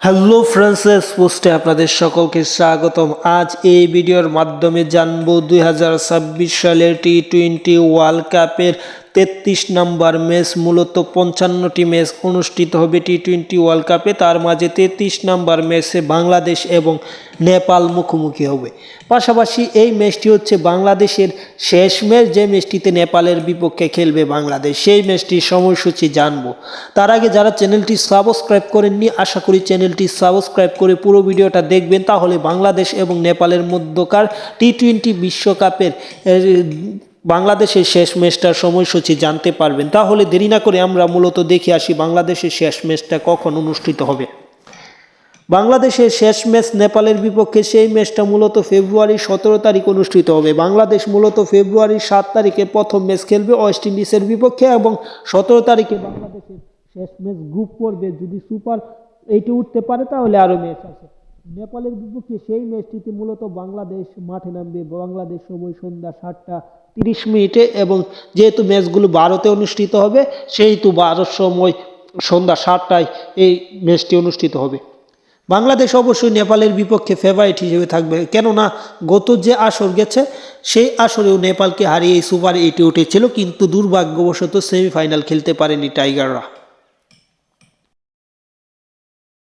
Hello friends, পোস্টে আপনাদের সকলকে স্বাগতম। আজ এই ভিডিওর মাধ্যমে জানবো 2026 সালের টি-20 ওয়ার্ল্ড কাপের 33 নম্বর ম্যাচ। মূলত 55টি ম্যাচ অনুষ্ঠিত হবে টি-20 ওয়ার্ল্ড কাপে। তার মাঝে 33 নম্বর ম্যাচে বাংলাদেশ এবং নেপাল মুখোমুখি হবে। পাশাপাশি এই ম্যাচটি হচ্ছে বাংলাদেশের শেষ ম্যাচ, যে ম্যাচটিতে নেপালের বিপক্ষে খেলবে বাংলাদেশ। সেই ম্যাচটির সময়সূচি জানবো। তার আগে যারা চ্যানেলটি সাবস্ক্রাইব করেননি, আশা করি চ্যানেলটি সাবস্ক্রাইব করে পুরো ভিডিওটা দেখবেন, তাহলে বাংলাদেশ এবং নেপালের মধ্যকার টি-20 বিশ্বকাপের বাংলাদেশের শেষ ম্যাচটার সময়সূচি জানতে পারবেন। তাহলে দেরি না করে আমরা মূলত দেখে আসি বাংলাদেশের শেষ ম্যাচটা কখন অনুষ্ঠিত হবে। বাংলাদেশের শেষ ম্যাচ নেপালের বিপক্ষে, সেই ম্যাচটা মূলত ফেব্রুয়ারি 17 তারিখ অনুষ্ঠিত হবে। বাংলাদেশ মূলত ফেব্রুয়ারি 7 তারিখে প্রথম ম্যাচ খেলবে ওয়েস্ট ইন্ডিজের বিপক্ষে, এবং 17 তারিখে বাংলাদেশের শেষ ম্যাচ গ্রুপ পর্বে যদি সুপার 8-এ উঠতে পারে তাহলে আরও ম্যাচ আছে নেপালের বিপক্ষে। সেই ম্যাচটিতে মূলত বাংলাদেশ মাঠে নামবে বাংলাদেশ সময় সন্ধ্যা 7টা 30 এবং যেহেতু ম্যাচগুলো ভারতে অনুষ্ঠিত হবে, সেহেতু ভারত সময় সন্ধ্যা 7টায় এই ম্যাচটি অনুষ্ঠিত হবে। বাংলাদেশ অবশ্যই নেপালের বিপক্ষে ফেভারিট হিসেবে থাকবে, কেননা গত যে আসর গেছে সেই আসরেও নেপালকে হারিয়ে সুপার 8-এ উঠেছিল, কিন্তু দুর্ভাগ্যবশত সেমিফাইনাল খেলতে পারেনি টাইগাররা।